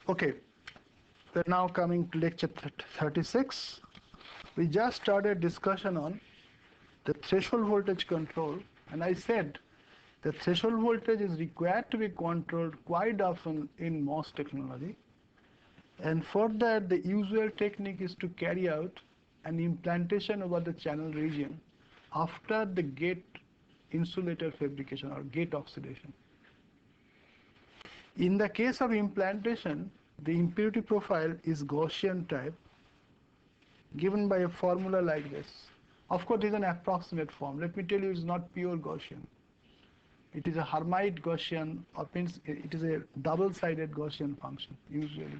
Okay, we're now coming to lecture 36. We just started discussion on the threshold voltage control, and I said the threshold voltage is required to be controlled quite often in MOS technology. And for that, the usual technique is to carry out an implantation over the channel region after the gate insulator fabrication or gate oxidation. In the case of implantation, the impurity profile is Gaussian type, given by a formula like this. Of course, it is an approximate form. Let me tell you, it's not pure Gaussian. It is a Hermite Gaussian, or means it is a double-sided Gaussian function, usually,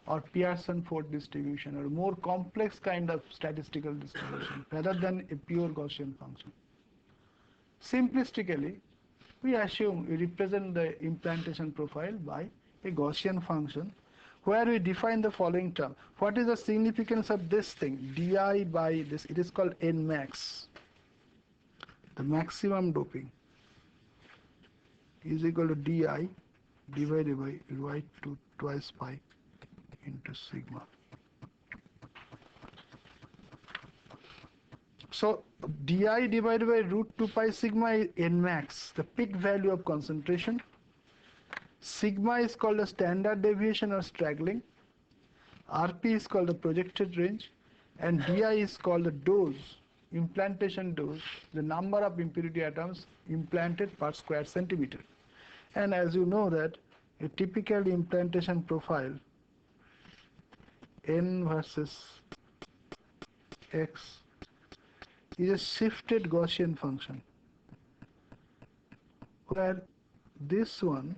or Pearson-Ford distribution, or a more complex kind of statistical distribution, rather than a pure Gaussian function. Simplistically, we assume we represent the implantation profile by a Gaussian function where we define the following term. What is the significance of this thing? Di by this, it is called NMAX. The maximum doping is equal to Di divided by rho to twice pi into sigma. So Di divided by root 2 pi sigma is Nmax, the peak value of concentration. Sigma is called the standard deviation or straggling. Rp is called the projected range, and Di is called the dose, implantation dose, the number of impurity atoms implanted per square centimeter. And as you know that a typical implantation profile, N versus X, is a shifted Gaussian function, where this one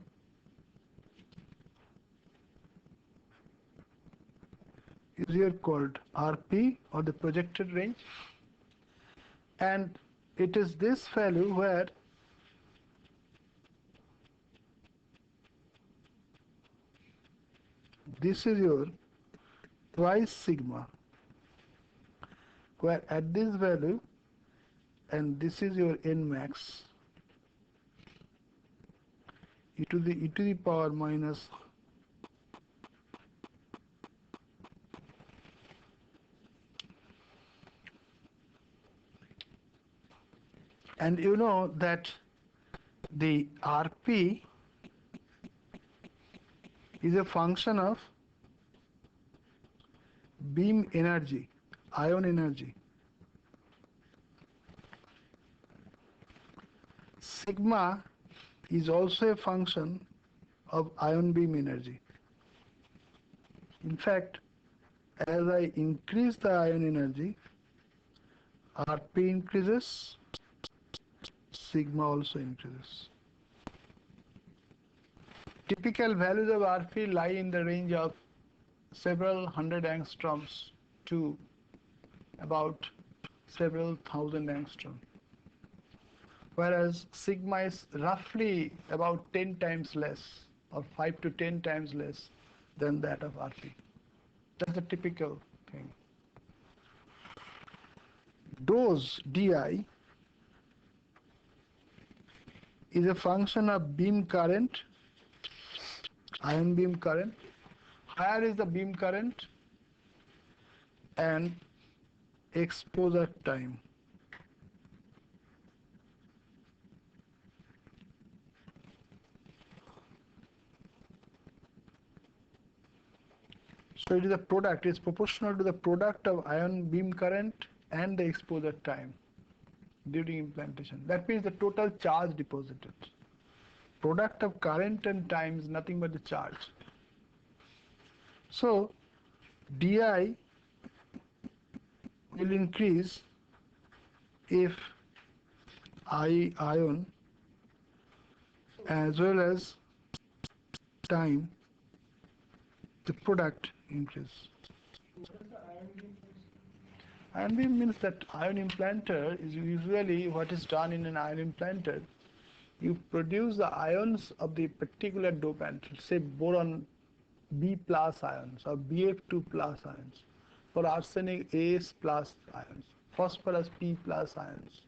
is here called Rp, or the projected range, and it is this value where this is your twice sigma, where at this value, and this is your Nmax, e to the power minus and you know that the Rp is a function of beam energy, ion energy. Sigma is also a function of ion beam energy. In fact, as I increase the ion energy, Rp increases, sigma also increases. Typical values of Rp lie in the range of several hundred angstroms to about several thousand angstroms, whereas sigma is roughly about 10 times less, or 5 to 10 times less than that of Rp. That's the typical thing. Dose Di is a function of beam current, ion beam current. Higher is the beam current, and exposure time. So it is a product, it's proportional to the product of ion beam current and the exposure time during implantation. That means the total charge deposited. Product of current and time is nothing but the charge. So Di will increase if ion as well as time, the product increase. Ion beam means that ion implanter is usually what is done in an ion implanter. You produce the ions of the particular dopant, say boron B plus ions or Bf2 plus ions, for arsenic As plus ions, phosphorus P plus ions,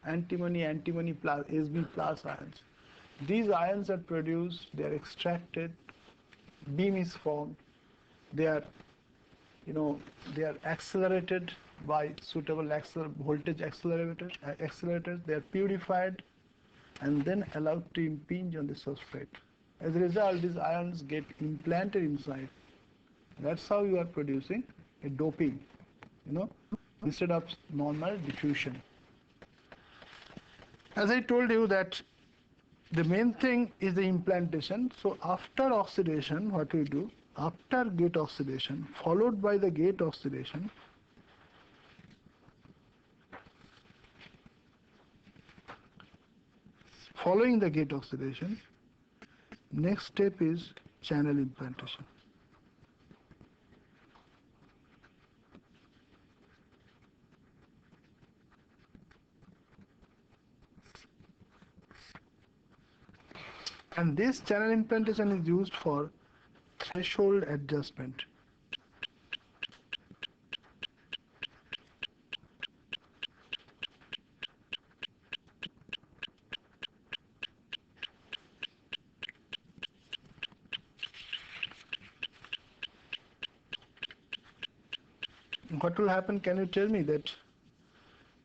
antimony plus Sb plus ions. These ions are produced, they are extracted beam is formed. They are, they are accelerated by suitable voltage accelerators. They are purified and then allowed to impinge on the substrate. As a result, these ions get implanted inside. That's how you are producing a doping, instead of normal diffusion. As I told you that the main thing is the implantation. So after oxidation, what we do, after gate oxidation, followed by the gate oxidation, following the gate oxidation, next step is channel implantation. And this channel implantation is used for threshold adjustment. What will happen? Can you tell me that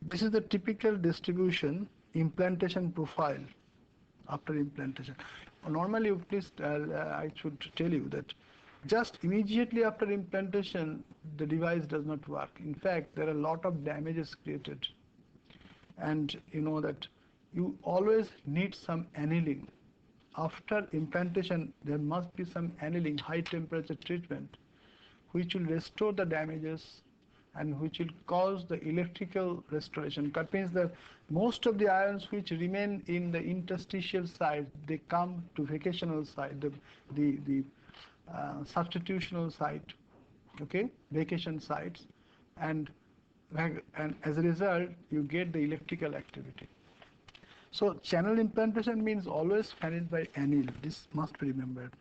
this is the typical distribution implantation profile after implantation? Normally, please, I should tell you that just immediately after implantation, the device does not work. In fact, there are a lot of damages created. And you know that you always need some annealing. After implantation, there must be some annealing, high temperature treatment, which will restore the damages and which will cause the electrical restoration. That means that most of the ions which remain in the interstitial site, they come to vacational site, the substitutional site, okay, vacation sites, and as a result, you get the electrical activity. So channel implantation means always finished by anneal. This must be remembered.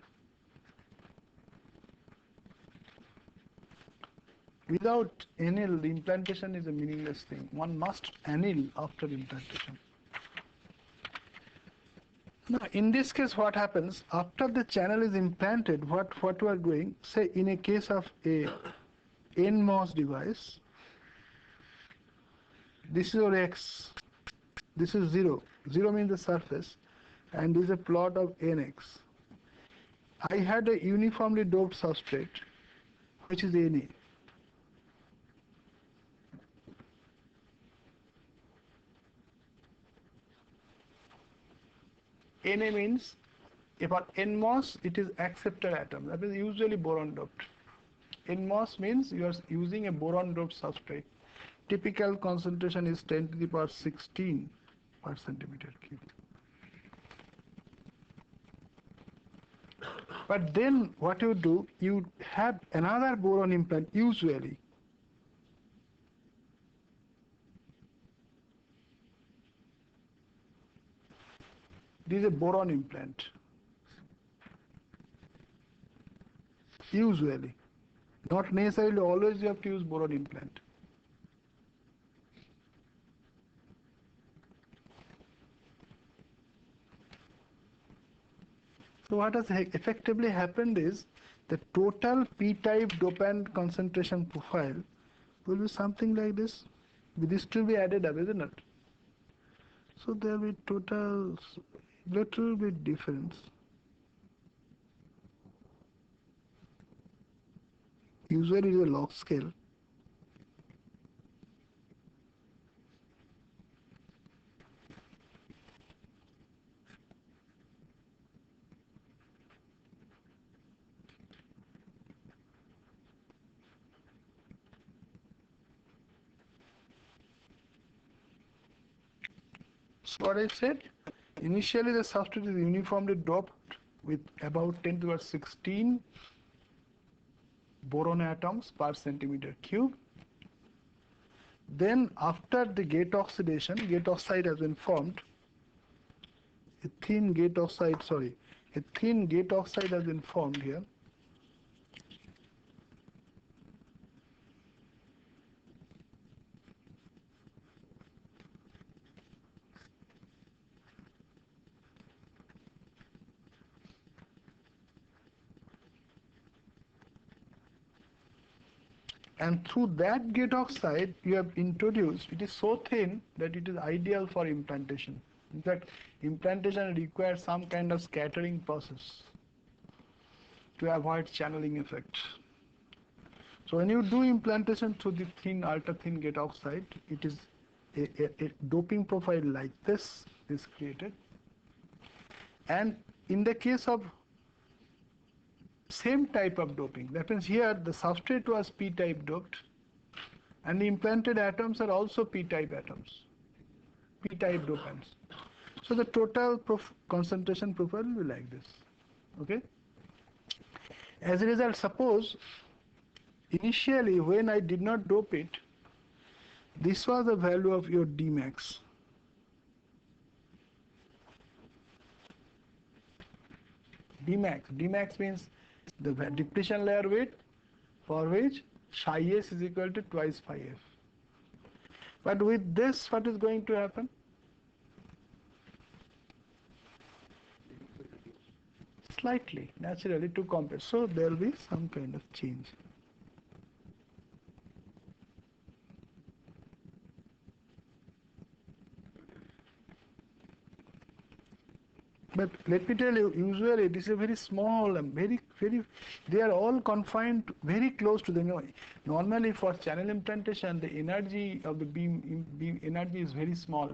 Without anneal, the implantation is a meaningless thing. One must anneal after implantation. Now, in this case, what happens after the channel is implanted? What we are doing? Say, in a case of a NMOS device, this is your X. This is 0. 0 means the surface, and this is a plot of NX. I had a uniformly doped substrate, which is Na. Na means, for NMOS, it is acceptor atom. That is usually boron doped. NMOS means you are using a boron doped substrate. Typical concentration is 10 to the power 16 per centimeter cube. But then what you do, you have another boron implant usually. This is a boron implant. Usually. Not necessarily always you have to use boron implant. So what has effectively happened is the total p-type dopant concentration profile will be something like this. This will be added up, isn't it? So there will be total little bit difference. Usually it is a log scale. So what I said, initially the substrate is uniformly doped with about 10 to the 16 boron atoms per centimeter cube. Then after the gate oxidation, gate oxide has been formed. A thin gate oxide has been formed here. And through that gate oxide, you have introduced, it is so thin that it is ideal for implantation. In fact, implantation requires some kind of scattering process to avoid channeling effect. So when you do implantation through the thin, ultra-thin gate oxide, it is a doping profile like this is created. And in the case of same type of doping, that means here the substrate was p-type doped, and the implanted atoms are also p-type atoms, p-type dopants. So the total concentration profile will be like this. Okay. As a result, suppose initially when I did not dope it, this was the value of your Dmax. Dmax means the depletion layer weight for which psi s is equal to twice phi f. But with this, what is going to happen? Slightly, naturally, to compare. So there will be some kind of change. But let me tell you, usually this is a very small and very, they are all confined very close to them. Normally for channel implantation, the energy of the beam energy is very small,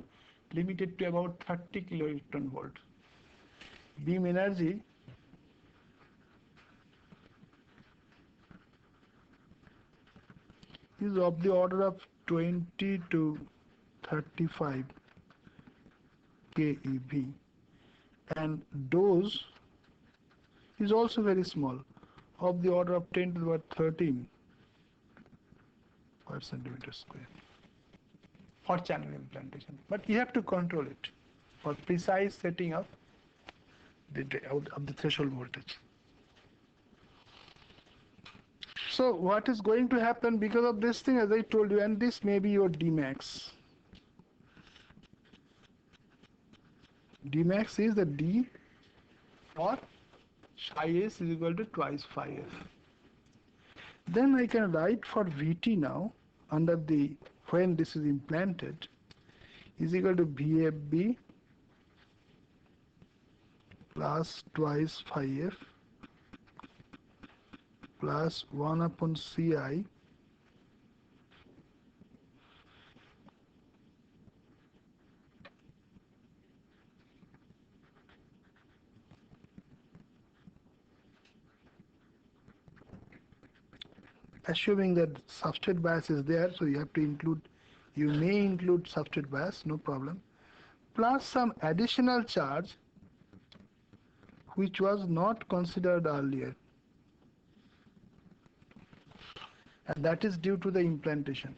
limited to about 30 kiloelectron volt. Beam energy is of the order of 20 to 35 keV. And dose is also very small, of the order of 10 to the power 13 per centimeter square for channel implantation. But you have to control it for precise setting of the threshold voltage. So what is going to happen because of this thing, as I told you, and this may be your Dmax. Dmax is the D for psi s is equal to twice phi f. Then I can write for Vt now under the when this is implanted is equal to VFB plus twice phi f plus 1 upon Ci assuming that substrate bias is there, so you have to include, you may include substrate bias, no problem, plus some additional charge which was not considered earlier, and that is due to the implantation.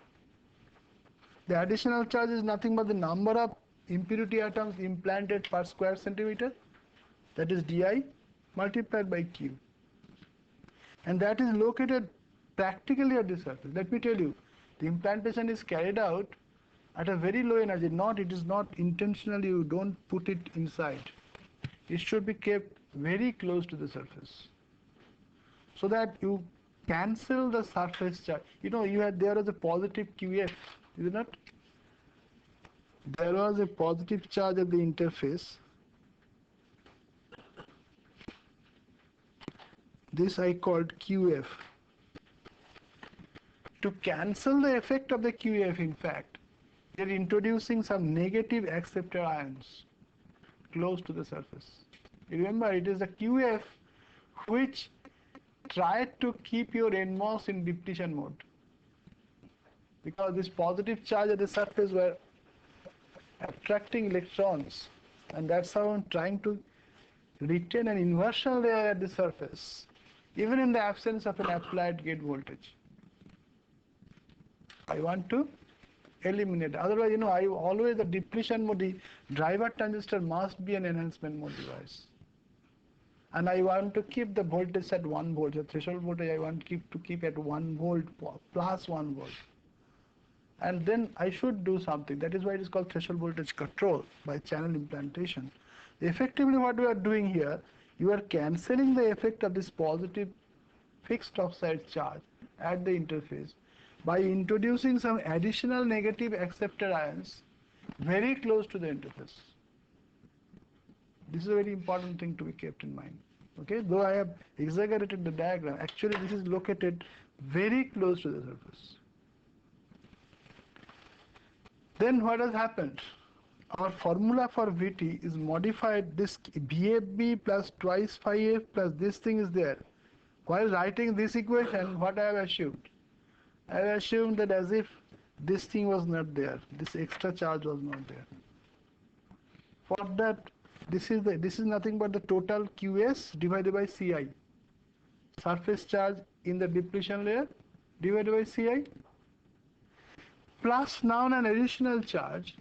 The additional charge is nothing but the number of impurity atoms implanted per square centimeter, that is Di, multiplied by Q, and that is located practically at the surface. Let me tell you, the implantation is carried out at a very low energy. It is not intentionally, you don't put it inside. It should be kept very close to the surface so that you cancel the surface charge. There was a positive QF, is it not? There was a positive charge at the interface. This I called QF. To cancel the effect of the QF, in fact, they are introducing some negative acceptor ions close to the surface. You remember, it is the QF which tried to keep your NMOS in depletion mode, because this positive charge at the surface were attracting electrons, and that's how I'm trying to retain an inversion layer at the surface, even in the absence of an applied gate voltage. I want to eliminate. Otherwise, I always, the depletion mode, the driver transistor must be an enhancement mode device. And I want to keep the voltage at 1 volt. The threshold voltage I want to keep at 1 volt plus 1 volt. And then I should do something. That is why it is called threshold voltage control by channel implantation. Effectively, what we are doing here, you are cancelling the effect of this positive fixed oxide charge at the interface by introducing some additional negative acceptor ions very close to the interface. This is a very important thing to be kept in mind. Okay, though I have exaggerated the diagram, actually this is located very close to the surface. Then what has happened? Our formula for Vt is modified. This VFB plus twice phi f plus this thing is there. While writing this equation, what I have assumed? I have assumed that as if this thing was not there, this extra charge was not there. For that, this is nothing but the total Qs divided by Ci. Surface charge in the depletion layer divided by Ci. Plus now an additional charge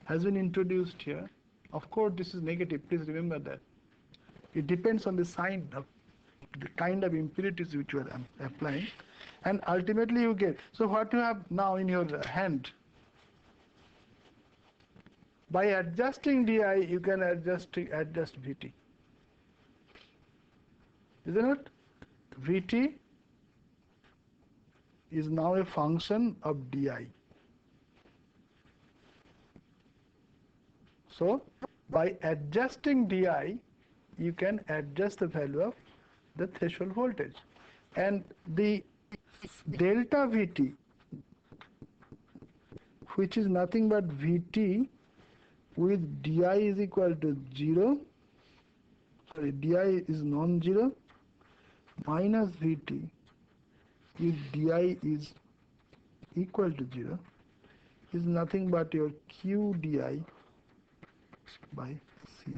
has been introduced here. Of course, this is negative. Please remember that. It depends on the sign of the kind of impurities which you are applying, and ultimately you get. So what you have now in your hand, by adjusting di, you can adjust Vt. Isn't it? Vt is now a function of di. So by adjusting di, you can adjust the value of the threshold voltage, and the delta Vt, which is nothing but Vt with di is equal to 0, sorry, di is non-zero, minus Vt if di is equal to 0, is nothing but your Q di by Ci.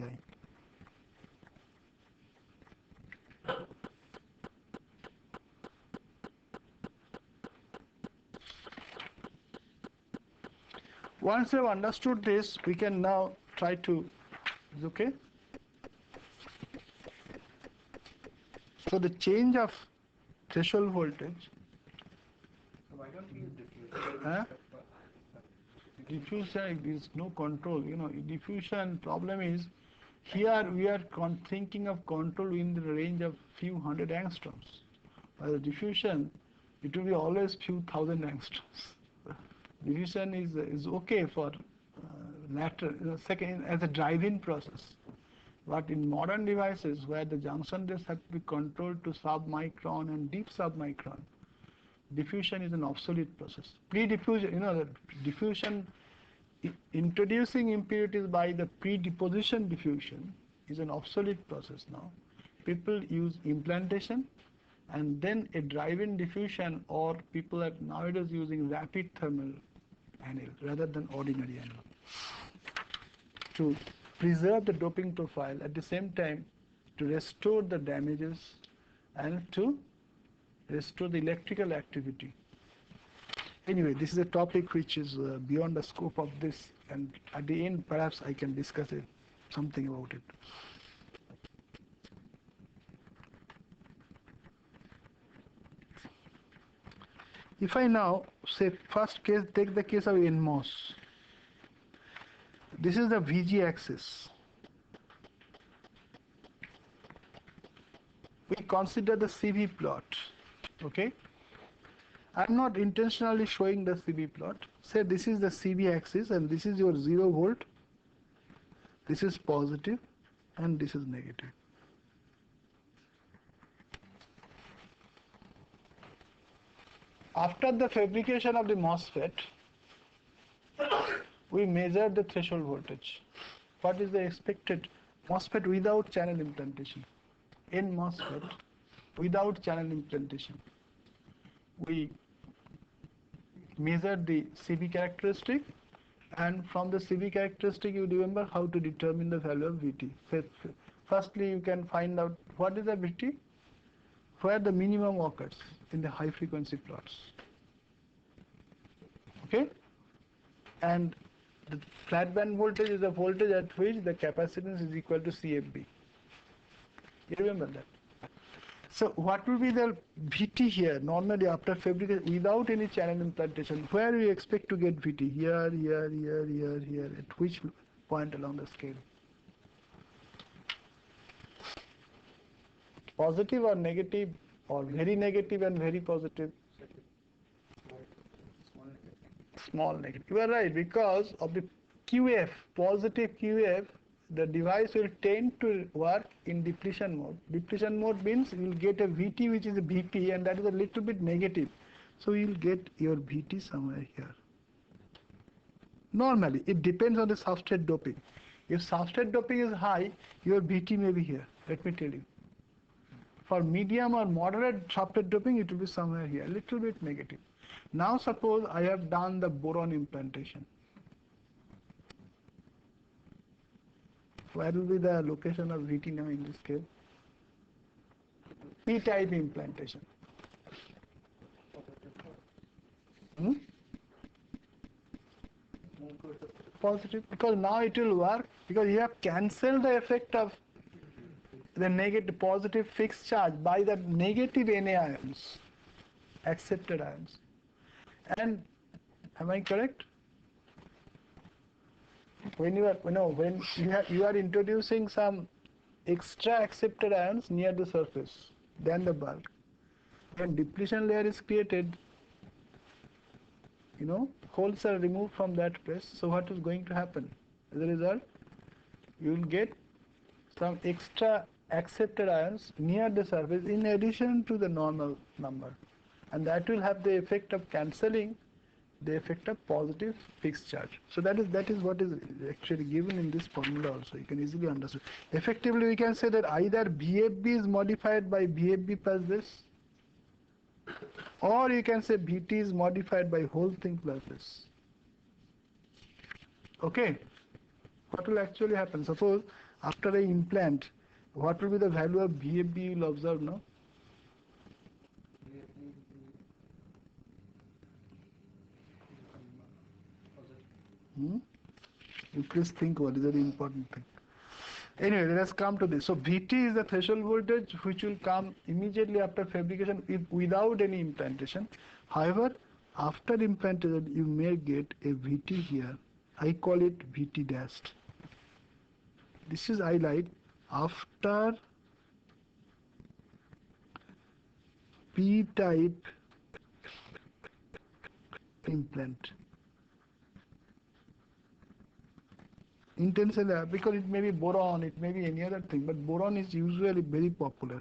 Once you have understood this, we can now try to, is okay? So the change of threshold voltage. Why don't we use diffusion? Huh? Diffusion is no control. You know, diffusion problem is here we are thinking of control in the range of few hundred angstroms. While diffusion, it will be always few thousand angstroms. Diffusion is okay for lateral, second as a drive-in process. But in modern devices where the junction depths have to be controlled to sub-micron and deep sub-micron, diffusion is an obsolete process. Pre-diffusion, you know, the diffusion, introducing impurities by the pre-deposition diffusion is an obsolete process now. People use implantation and then a drive-in diffusion, or people are nowadays using rapid thermal anneal rather than ordinary anneal to preserve the doping profile, at the same time to restore the damages and to restore the electrical activity. Anyway, this is a topic which is beyond the scope of this, and at the end perhaps I can discuss something about it. If I now say first case, take the case of NMOS. This is the VG axis. We consider the CV plot. Okay. I'm not intentionally showing the CV plot. Say this is the CV axis and this is your 0 volt. This is positive and this is negative. After the fabrication of the MOSFET, we measure the threshold voltage. What is the expected MOSFET without channel implantation? In MOSFET without channel implantation, we measure the CV characteristic, and from the CV characteristic you remember how to determine the value of Vt. Firstly, you can find out what is the Vt, where the minimum occurs in the high frequency plots. Okay? And the flat band voltage is the voltage at which the capacitance is equal to CFB. You remember that? So what will be the Vt here normally after fabrication without any channel implantation? Where we expect to get Vt? Here, here, here, here, here. At which point along the scale? Positive or negative, or very negative and very positive? small negative. You are right, because of the QF, positive QF, the device will tend to work in depletion mode. Depletion mode means you will get a VT which is a VP, and that is a little bit negative. So you will get your VT somewhere here. Normally, it depends on the substrate doping. If substrate doping is high, your VT may be here. Let me tell you. For medium or moderate substrate doping, it will be somewhere here, a little bit negative. Now suppose I have done the boron implantation. Where will be the location of VT now in this case? P-type implantation. Positive, because now it will work, because you have cancelled the effect of the negative positive fixed charge by the negative Na ions, accepted ions. And am I correct? When you are introducing some extra accepted ions near the surface than the bulk, when depletion layer is created, holes are removed from that place. So what is going to happen? As a result, you will get some extra accepted ions near the surface in addition to the normal number, and that will have the effect of cancelling the effect of positive fixed charge. So that is what is actually given in this formula also. You can easily understand. Effectively, we can say that either VFB is modified by VFB plus this, or you can say VT is modified by whole thing plus this. Okay. What will actually happen? Suppose after I implant, what will be the value of VFB you will observe now? You please think what is the important thing. Anyway, let us come to this. So VT is the threshold voltage which will come immediately after fabrication without any implantation. However, after implantation, you may get a VT here. I call it VT dashed. This is highlight after P-type implant. Intensely, because it may be boron, it may be any other thing, but boron is usually very popular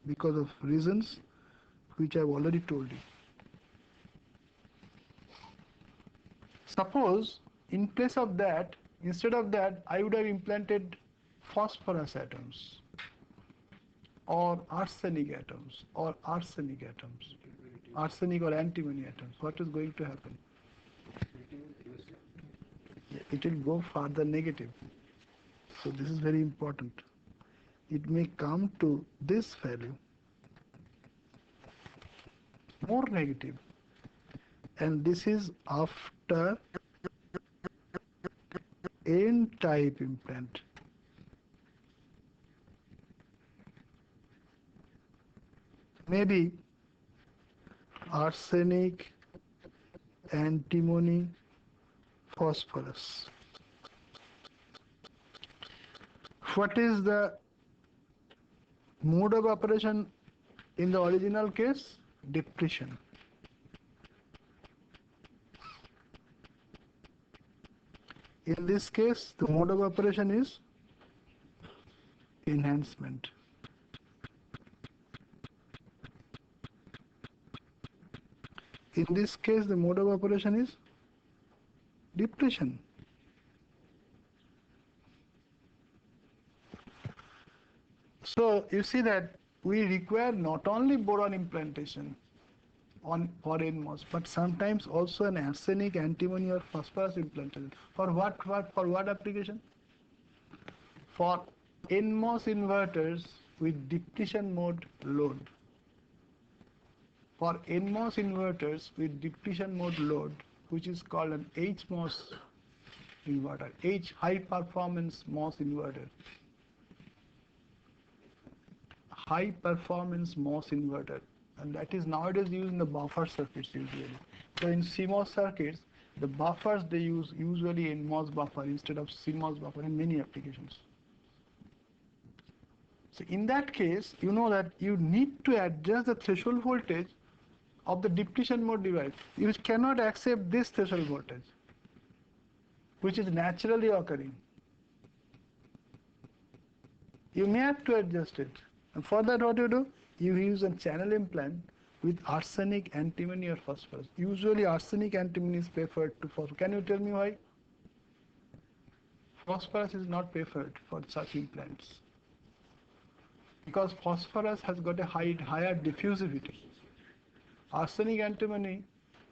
because of reasons which I have already told you. Suppose in place of that, instead of that, I would have implanted phosphorus atoms or arsenic atoms or arsenic atoms, arsenic or antimony atoms. What is going to happen? It will go further negative. So this is very important. It may come to this value, more negative, and this is after N-type implant. Maybe arsenic, antimony, phosphorus. What is the mode of operation in the original case? Depletion. In this case, the mode of operation is enhancement. In this case, the mode of operation is depletion. So you see that we require not only boron implantation for NMOS, but sometimes also an arsenic, antimony or phosphorus implantation. For what application? For NMOS inverters with depletion mode load. For NMOS inverters with depletion mode load, which is called an HMOS inverter, high performance MOS inverter. High performance MOS inverter, and that is nowadays used in the buffer circuits usually. So in CMOS circuits, the buffers they use usually in MOS buffer instead of CMOS buffer in many applications. So in that case, you know that you need to adjust the threshold voltage of the depletion mode device, you cannot accept this threshold voltage, which is naturally occurring. You may have to adjust it. And for that, what you do? You use a channel implant with arsenic, antimony, or phosphorus. Usually, arsenic, antimony is preferred to phosphorus. Can you tell me why? Phosphorus is not preferred for such implants. Because phosphorus has got a higher diffusivity. Arsenic, antimony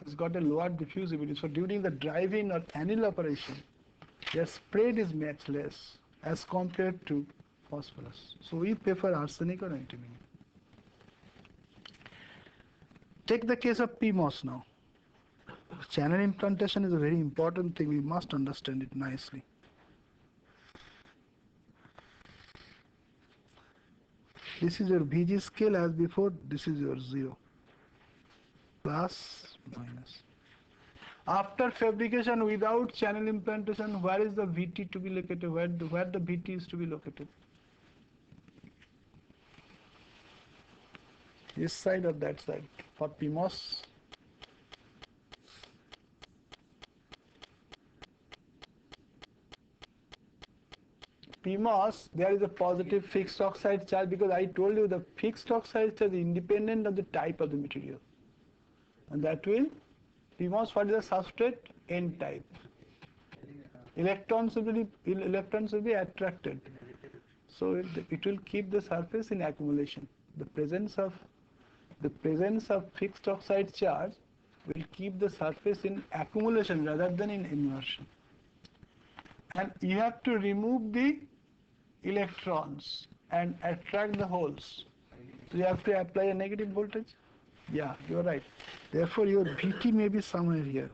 has got a lower diffusivity. So during the drive-in or anneal operation, their spread is much less as compared to phosphorus. So we prefer arsenic or antimony. Take the case of PMOS now. Channel implantation is a very important thing. We must understand it nicely. This is your VG scale as before. This is your 0. Plus, minus. After fabrication without channel implantation, where is the VT to be located? Where the VT is to be located? This side or that side? For PMOS, there is a positive fixed oxide charge, because I told you the fixed oxide charge is independent of the type of the material. And that will, PMOS, what is the substrate? N type. Electrons will be attracted. So it will keep the surface in accumulation. The presence of fixed oxide charge will keep the surface in accumulation rather than in inversion. And you have to remove the electrons and attract the holes. So you have to apply a negative voltage. Yeah, you are right. Therefore, your VT may be somewhere here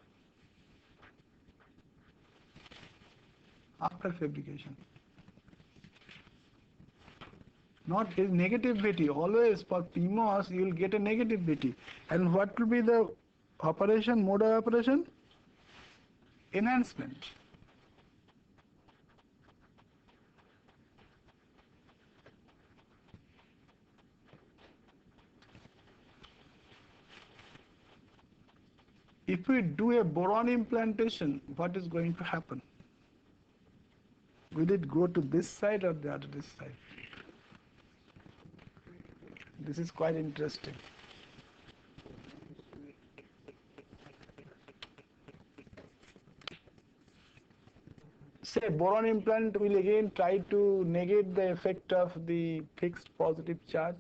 after fabrication. Not a negative VT. Always for PMOS, you will get a negative VT. And what will be the operation, mode of operation? Enhancement. If we do a boron implantation, what is going to happen? Will it go to this side or the other this side? This is quite interesting. Say boron implant will again try to negate the effect of the fixed positive charge.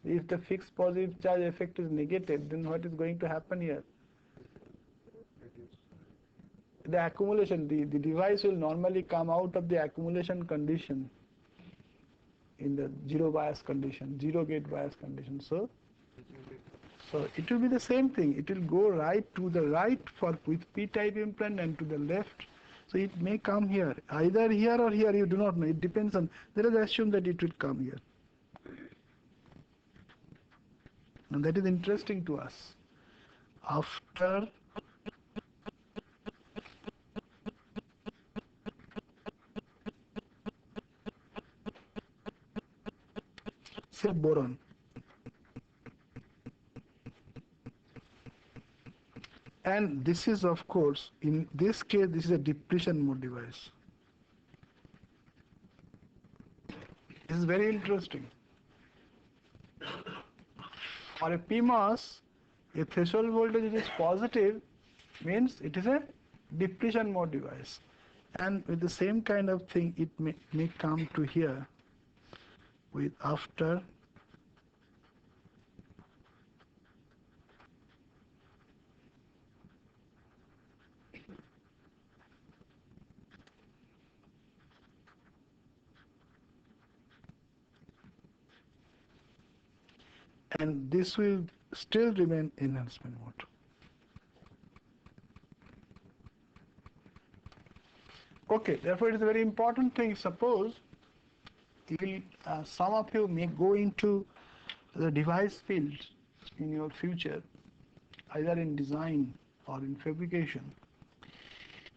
If the fixed positive charge effect is negated, then what is going to happen here? The accumulation, the device will normally come out of the accumulation condition in the zero bias condition, zero gate bias condition. So it will be the same thing. It will go right to the right with P-type implant and to the left. So it may come here, either here or here, you do not know. It depends on, let us assume that it will come here. And that is interesting to us. After say boron, and this is, of course, in this case, this is a depletion mode device. This is very interesting. For a PMOS, a threshold voltage which is positive means it is a depletion mode device. And with the same kind of thing, it may come to here with after and this will still remain enhancement mode. Okay, therefore it is a very important thing. Suppose some of you may go into the device field in your future, either in design or in fabrication.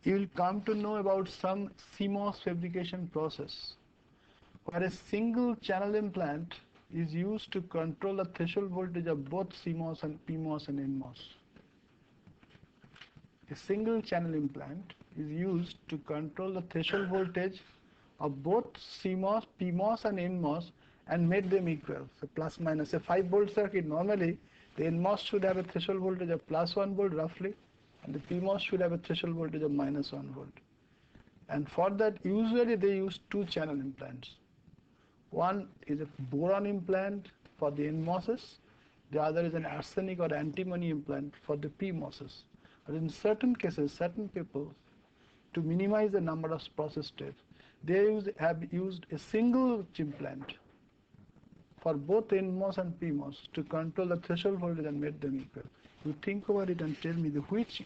You will come to know about some CMOS fabrication process, where a single channel implant is used to control the threshold voltage of both CMOS and PMOS and NMOS. A single channel implant is used to control the threshold voltage of both CMOS, PMOS and NMOS and make them equal. So plus minus a 5 volt circuit, normally the NMOS should have a threshold voltage of plus 1 volt roughly, and the PMOS should have a threshold voltage of minus 1 volt. And for that, usually they use two channel implants. One is a boron implant for the NMOSs, the other is an arsenic or antimony implant for the PMOSs. But in certain cases, certain people, to minimize the number of process steps, they have used a single implant for both NMOS and PMOS to control the threshold voltage and make them equal. You think about it and tell me which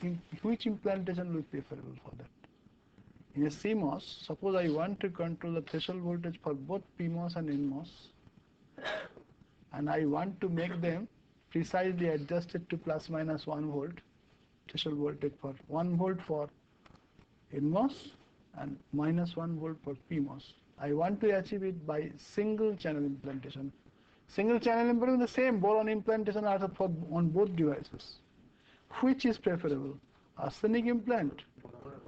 implantation will be preferable for that. In a CMOS, suppose I want to control the threshold voltage for both PMOS and NMOS, and I want to make them precisely adjusted to plus minus 1 volt, threshold voltage for 1 volt for NMOS and minus 1 volt for PMOS. I want to achieve it by single channel implantation. Single channel implantation is the same boron implantation also for on both devices. Which is preferable? Arsenic implant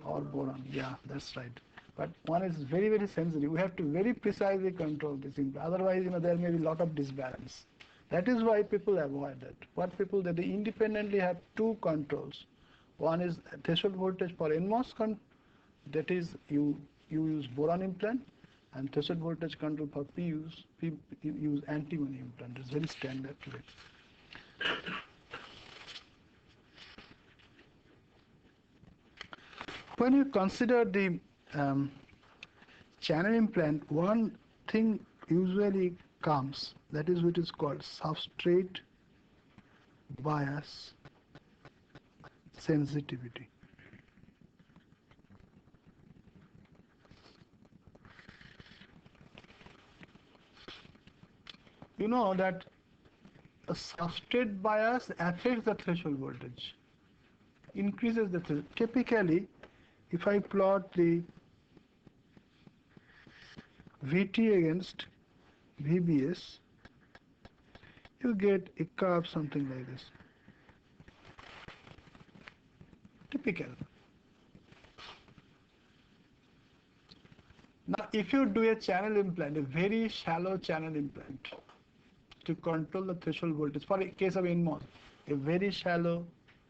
or boron? Yeah, that's right. But one is very, very sensitive. We have to very precisely control this implant. Otherwise, there may be a lot of disbalance. That is why people avoid that. What people that they independently have two controls. One is threshold voltage for NMOS, that is you use boron implant, and threshold voltage control for you use antimony implant. It's very standard today. When you consider the channel implant, one thing usually comes, that is what is called substrate bias sensitivity. You know that a substrate bias affects the threshold voltage, increases the threshold. Typically, if I plot the VT against VBS, you get a curve something like this. Typical. Now, if you do a channel implant, a very shallow channel implant, to control the threshold voltage, for a case of NMOS, a very shallow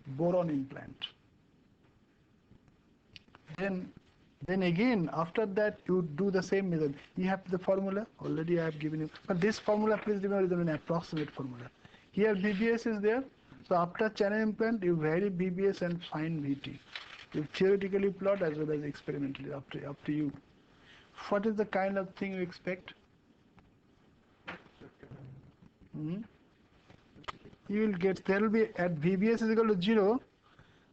boron implant, then again, after that, you do the same method. You have the formula, already I have given you. But this formula, please remember, is an approximate formula. Here BBS is there. So after channel implant, you vary BBS and find VT. You theoretically plot as well as experimentally, up to you. What is the kind of thing you expect? You will get, there will be, at VBS is equal to 0,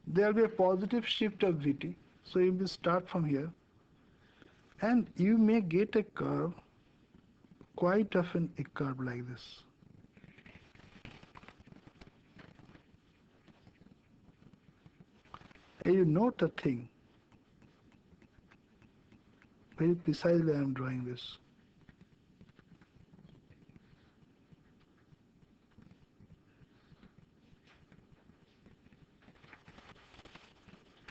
there will be a positive shift of VT. So you will start from here, and you may get a curve, quite often a curve like this. And you note a thing, very precisely I am drawing this.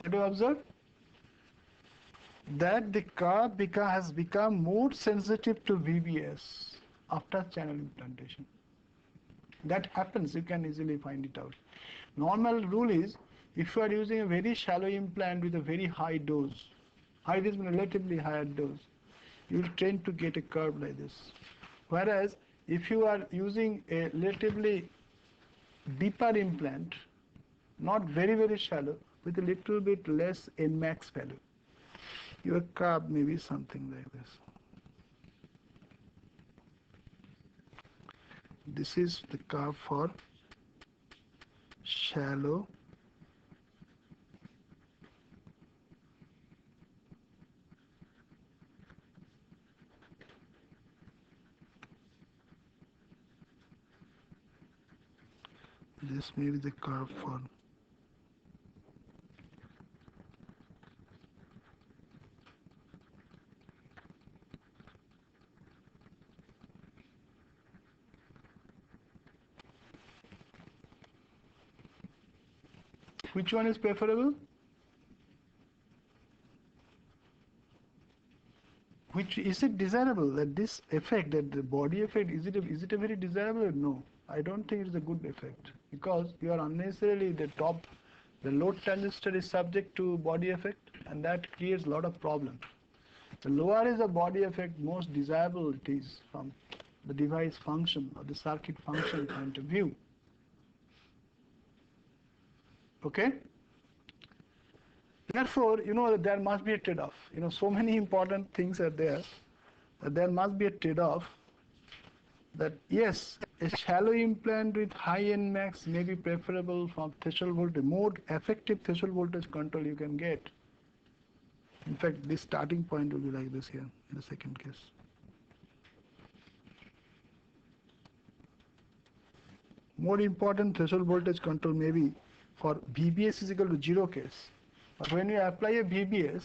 Have you observed that the curve has become more sensitive to VBS after channel implantation? That happens, you can easily find it out. Normal rule is, if you are using a very shallow implant with a very high dose, high dose means relatively higher dose, you will tend to get a curve like this. Whereas, if you are using a relatively deeper implant, not very, very shallow, with a little bit less Nmax value, your curve may be something like this. This is the curve for shallow this may be the curve for Which one is preferable? Which is it desirable that this effect, that the body effect, is it a very desirable? No, I don't think it's a good effect, because you are unnecessarily the load transistor is subject to body effect, and that creates a lot of problems. The lower is the body effect, most desirable it is from the device function or the circuit function point of view. Okay? Therefore, there must be a trade-off. So many important things are there, that there must be a trade-off, that yes, a shallow implant with high NMOS may be preferable from threshold voltage, more effective threshold voltage control you can get. In fact, this starting point will be like this here in the second case. More important threshold voltage control may be for VBS is equal to 0 case. But when you apply a VBS,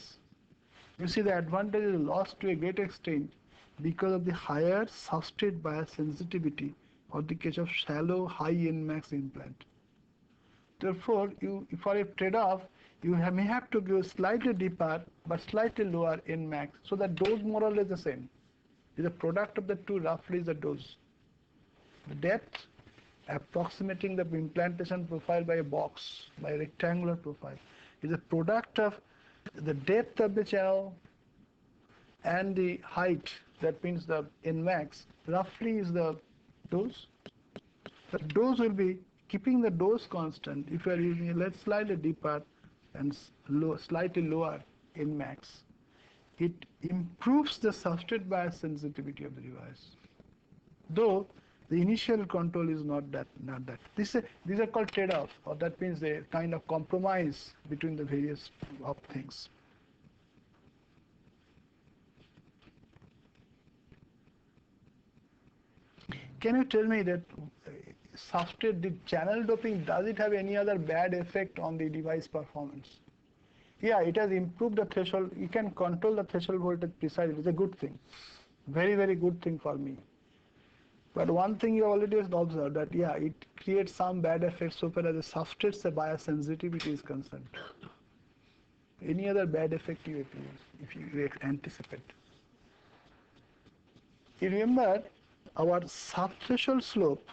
you see the advantage is lost to a great extent because of the higher substrate bias sensitivity for the case of shallow high NMOS implant. Therefore, for a trade-off, you may have to go slightly deeper but slightly lower NMOS, so that dose more or less the same. The product of the two roughly is the dose. The depth approximating the implantation profile by a box, by a rectangular profile, is a product of the depth of the channel and the height, that means the NMOS, roughly is the dose. The dose will be keeping the dose constant if you are using a less slightly deeper and slightly lower NMOS. It improves the substrate bias sensitivity of the device, though the initial control is not that. These are called trade-off, or that means a kind of compromise between the various of things. Can you tell me that substrate, the channel doping, does it have any other bad effect on the device performance? Yeah, it has improved the threshold. You can control the threshold voltage precisely. It's a good thing. Very, very good thing for me. But one thing you already observed, that yeah, it creates some bad effects so far as the substrate's bias sensitivity is concerned. Any other bad effect if you anticipate? You remember our subthreshold slope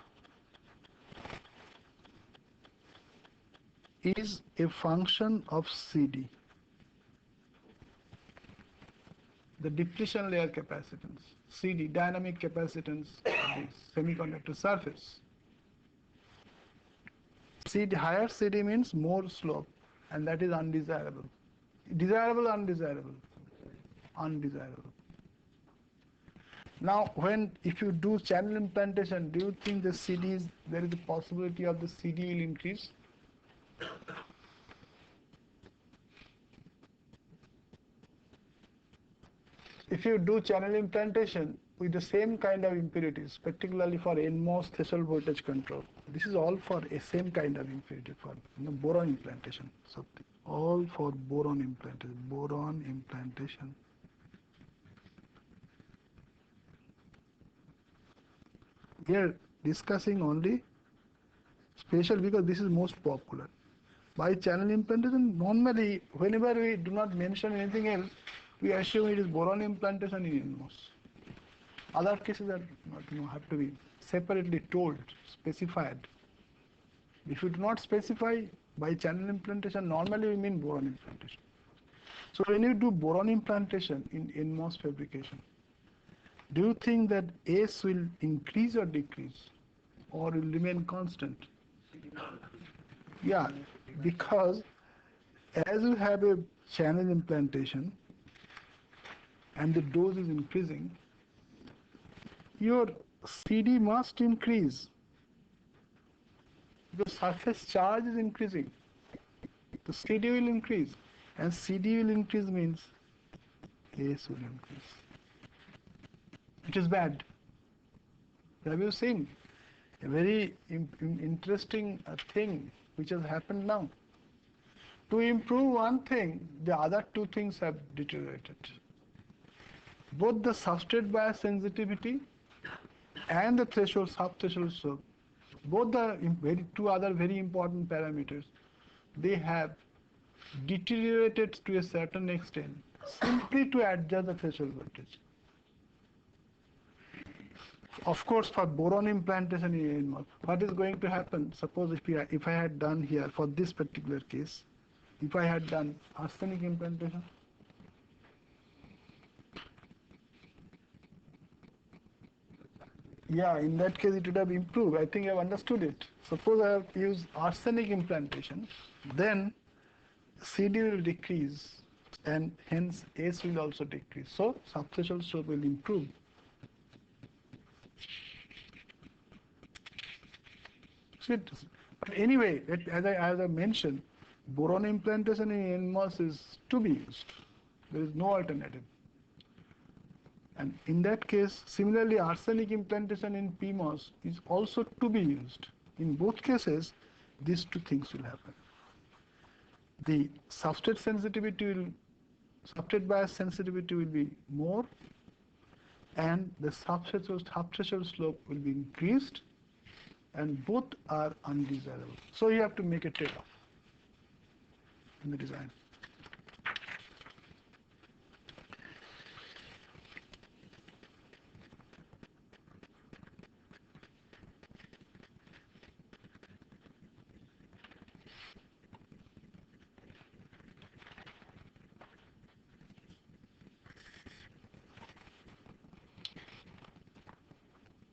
is a function of CD, the depletion layer capacitance, CD, dynamic capacitance of the semiconductor surface. CD, higher CD means more slope, and that is undesirable. Desirable, undesirable? Undesirable. Now, if you do channel implantation, do you think there is a possibility of the CD will increase? If you do channel implantation with the same kind of impurities, particularly for NMOS threshold voltage control, this is all for a same kind of impurity for boron implantation. So all for boron implantation. Boron implantation. We are discussing only special because this is most popular. By channel implantation, normally whenever we do not mention anything else, we assume it is boron implantation in NMOS. Other cases are not, have to be separately told, specified. If you do not specify by channel implantation, normally we mean boron implantation. So when you do boron implantation in NMOS fabrication, do you think that S will increase or decrease, or will remain constant? Yeah, because as you have a channel implantation and the dose is increasing, your CD must increase. The surface charge is increasing. The CD will increase, and CD will increase means S will increase. It is bad. Have you seen a very interesting thing which has happened now? To improve one thing, the other two things have deteriorated. Both the substrate bias sensitivity and the threshold, subthreshold slope, both the two other very important parameters, they have deteriorated to a certain extent simply to adjust the threshold voltage. Of course, for boron implantation in NMOS, what is going to happen? Suppose if I had done here for this particular case, if I had done arsenic implantation, yeah, in that case it would have improved. I think I've understood it. Suppose I have used arsenic implantation, then CD will decrease and hence S will also decrease. So subthreshold slope will improve. But anyway, as I mentioned, boron implantation in NMOS is to be used. There is no alternative. And in that case, similarly, arsenic implantation in PMOS is also to be used. In both cases, these two things will happen. The substrate bias sensitivity will be more, and the subthreshold slope will be increased, and both are undesirable. So you have to make a trade-off in the design.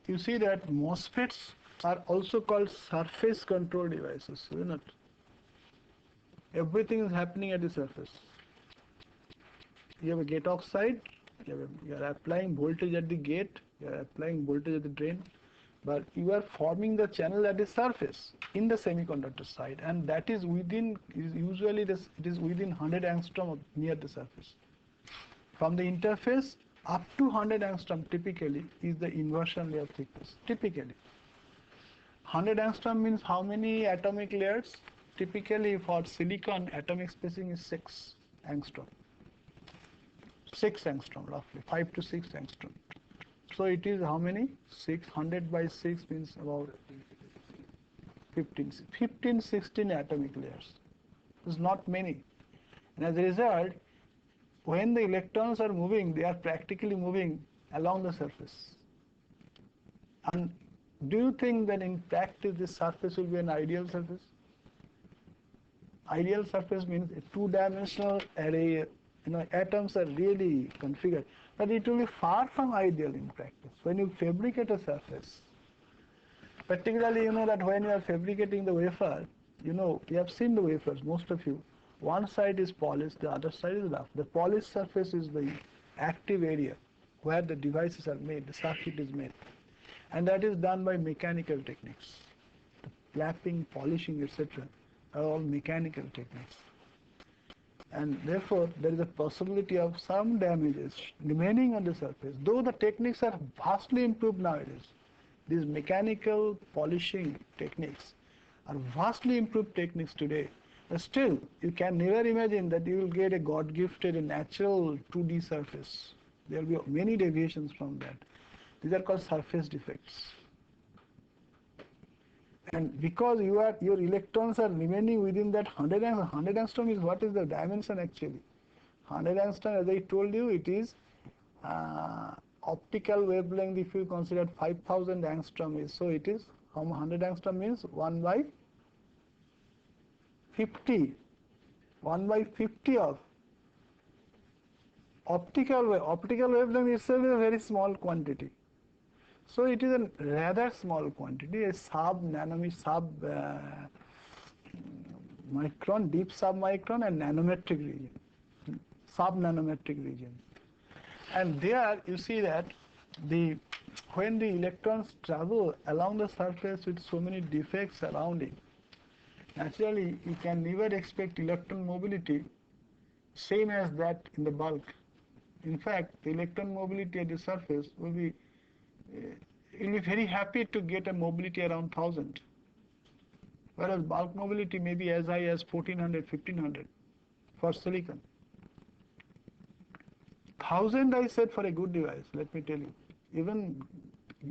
You see that MOSFETs are also called surface control devices, isn't it? Everything is happening at the surface. You have a gate oxide, you are applying voltage at the gate, you are applying voltage at the drain, but you are forming the channel at the surface in the semiconductor side, and that is usually it is within 100 angstrom near the surface. From the interface up to 100 angstrom typically is the inversion layer thickness. Typically, 100 angstrom means how many atomic layers? Typically for silicon, atomic spacing is 6 angstrom. 6 angstrom roughly, 5 to 6 angstrom. So it is how many? 600 by 6 means about 15, 16 atomic layers. It's not many. And as a result, when the electrons are moving, they are practically moving along the surface. And do you think that in practice this surface will be an ideal surface? Ideal surface means a two-dimensional array, atoms are really configured. But it will be far from ideal in practice. When you fabricate a surface, particularly that when you are fabricating the wafer, you have seen the wafers, most of you. One side is polished, the other side is rough. The polished surface is the active area where the devices are made, the circuit is made. And that is done by mechanical techniques. The clapping, polishing, etc. are all mechanical techniques. And therefore, there is a possibility of some damages remaining on the surface. Though the techniques are vastly improved nowadays, these mechanical polishing techniques are vastly improved techniques today. But still, you can never imagine that you will get a God-gifted, a natural 2D surface. There will be many deviations from that. These are called surface defects. And because your electrons are remaining within that 100 angstrom is what is the dimension actually? 100 angstrom, as I told you, it is optical wavelength. If you consider 5000 angstrom is, so it is, 100 angstrom means 1 by 50. 1 by 50 of optical wavelength itself is a very small quantity. So it is a rather small quantity, a micron, deep submicron and nanometric region, sub-nanometric region. And there you see that when the electrons travel along the surface with so many defects surrounding, naturally you can never expect electron mobility same as that in the bulk. In fact, the electron mobility at the surface will be you'll be very happy to get a mobility around 1000, whereas bulk mobility may be as high as 1400, 1500 for silicon. 1000 I said for a good device, let me tell you. Even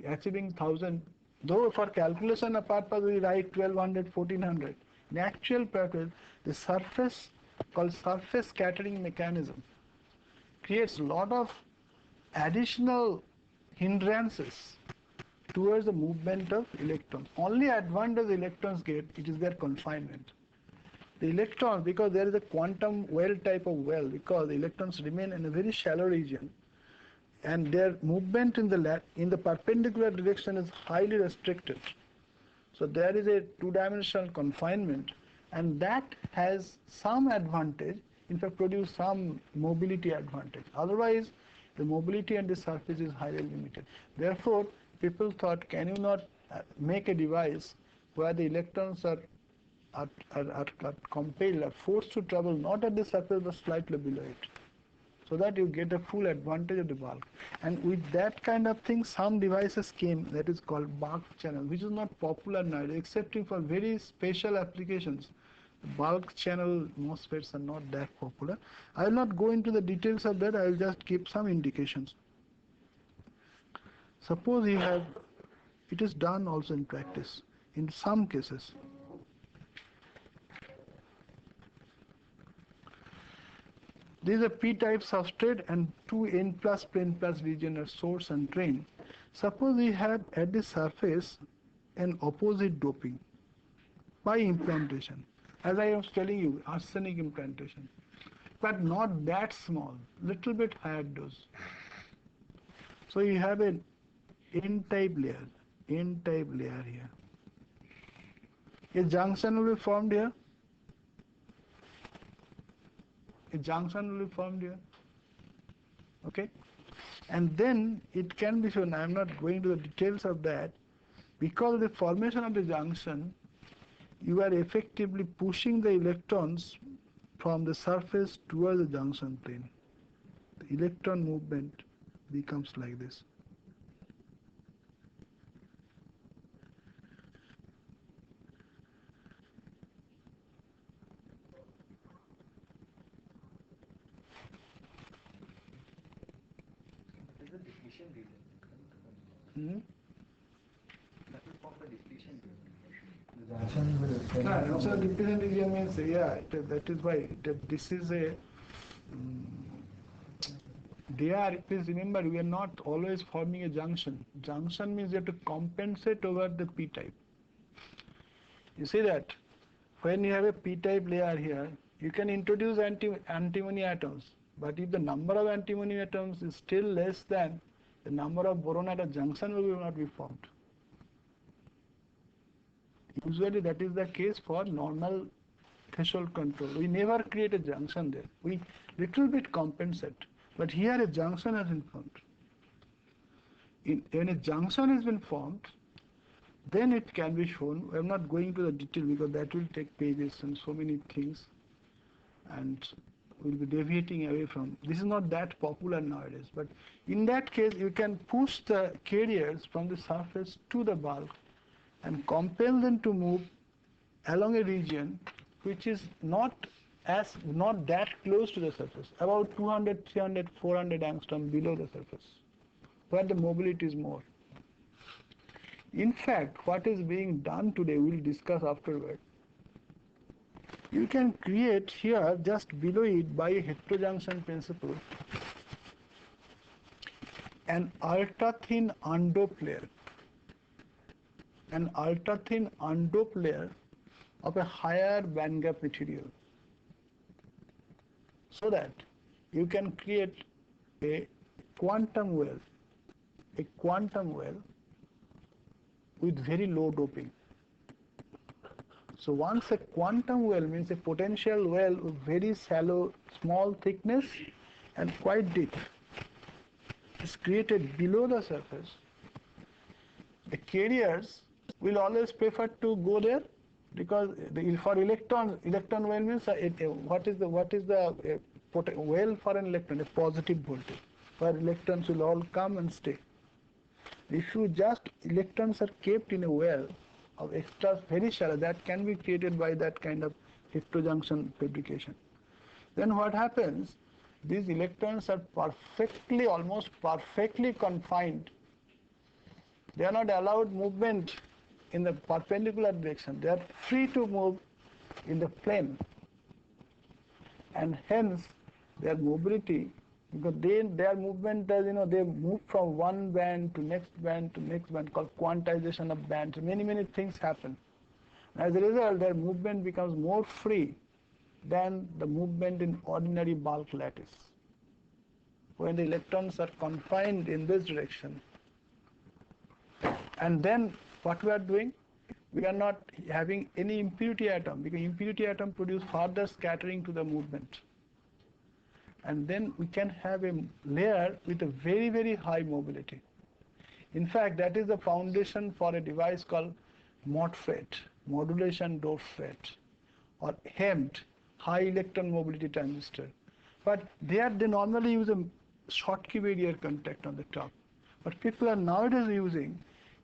achieving 1000, though for calculation purpose we write 1200, 1400, In actual practice, the surface called surface scattering mechanism creates a lot of additional hindrances towards the movement of electrons. Only advantage electrons get, it is their confinement. The electrons, because there is a quantum well type of well, because the electrons remain in a very shallow region, and their movement in the perpendicular direction is highly restricted. So there is a two-dimensional confinement, and that has some advantage, in fact produce some mobility advantage. Otherwise, the mobility at the surface is highly limited. Therefore, people thought, can you not make a device where the electrons are compelled, are forced to travel not at the surface but slightly below it, so that you get a full advantage of the bulk. And with that kind of thing, some devices came that is called bulk channel, which is not popular now, excepting for very special applications. Bulk channel MOSFETs are not that popular. I will not go into the details of that, I will just give some indications. Suppose you have, it is done also in practice, in some cases. These are p-type substrate and two n plus region are source and drain. Suppose we have at the surface an opposite doping by implantation. As I was telling you, arsenic implantation, but not that small, little bit higher dose. So you have an n-type layer here. A junction will be formed here. A junction will be formed here. Okay? And then it can be shown, I am not going to the details of that, because of the formation of the junction, you are effectively pushing the electrons from the surface towards the junction plane. The electron movement becomes like this. That is a depletion region. Hmm? That is for the depletion region. So depletion region means, yeah, that is why this is a, please remember, we are not always forming a junction. Junction means you have to compensate over the p-type. You see that when you have a p-type layer here, you can introduce antimony atoms, but if the number of antimony atoms is still less than the number of boron atom, junction will not be formed. Usually that is the case for normal threshold control. We never create a junction there. We little bit compensate. But here a junction has been formed. When a junction has been formed, then it can be shown. I am not going to the detail because that will take pages and so many things, and we will be deviating away from. This is not that popular nowadays. But in that case, you can push the carriers from the surface to the bulk and compel them to move along a region which is not that close to the surface, about 200, 300, 400 angstrom below the surface, where the mobility is more. In fact, what is being done today, we will discuss afterward. You can create here, just below it, by a heterojunction principle, an ultra-thin undoped layer. An ultra-thin undoped layer of a higher bandgap material, so that you can create a quantum well with very low doping. So once a quantum well means a potential well with very shallow, small thickness and quite deep is created below the surface, the carriers will always prefer to go there, because for electron well means what is the well for an electron? A positive voltage, where electrons will all come and stay. If you just electrons are kept in a well of extra very shallow, that can be created by that kind of heterojunction fabrication. Then what happens? These electrons are almost perfectly confined. They are not allowed movement in the perpendicular direction. They are free to move in the plane, and hence their mobility, because their movement does, they move from one band to next band to next band, called quantization of bands. Many things happen. As a result, their movement becomes more free than the movement in ordinary bulk lattice. When the electrons are confined in this direction, and then what we are doing, we are not having any impurity atom, because impurity atom produce further scattering to the movement. And then we can have a layer with a very high mobility. In fact, that is the foundation for a device called MOSFET, modulation doped FET, or HEMT, high electron mobility transistor. But there they normally use a Schottky barrier contact on the top. But people are nowadays using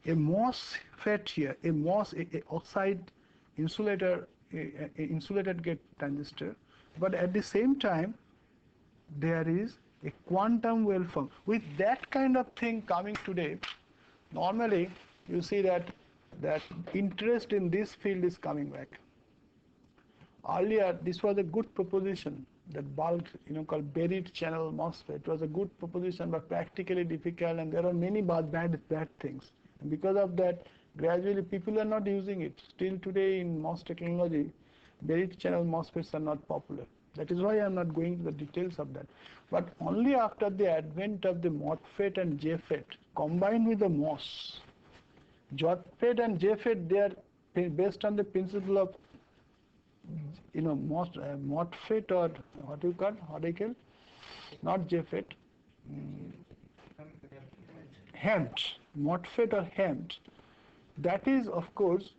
a MOSFET here, a MOS, a oxide insulator, a insulated gate transistor. But at the same time, there is a quantum waveform. With that kind of thing coming today, normally you see that interest in this field is coming back. Earlier, this was a good proposition, that bulk, called buried channel MOSFET. It was a good proposition, but practically difficult, and there are many bad things. And because of that, gradually people are not using it. Still today in MOS technology, buried channel MOSFETs are not popular. That is why I am not going to the details of that. But only after the advent of the MOSFET and JFET, combined with the MOS, JFET and JFET, they are based on the principle of, MOSFET, or what you call, not JFET, HEMT, MOSFET or HEMT. That is, of course,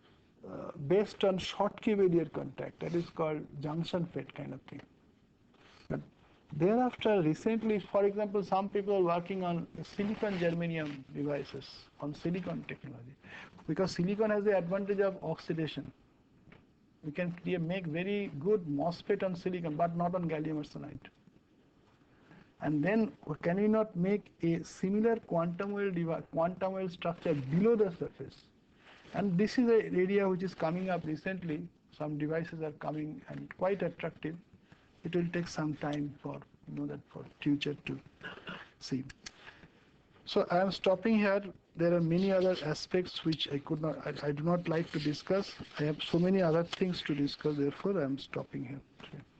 based on Schottky barrier contact. That is called junction FET kind of thing. But thereafter, recently, for example, some people are working on silicon germanium devices, on silicon technology, because silicon has the advantage of oxidation. We can make very good MOSFET on silicon, but not on gallium arsenide. And then, can we not make a similar quantum wave structure below the surface? And this is an area which is coming up recently. Some devices are coming and quite attractive. It will take some time for for future to see. So I am stopping here. There are many other aspects which I do not like to discuss. I have so many other things to discuss. Therefore, I am stopping here.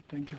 Thank you.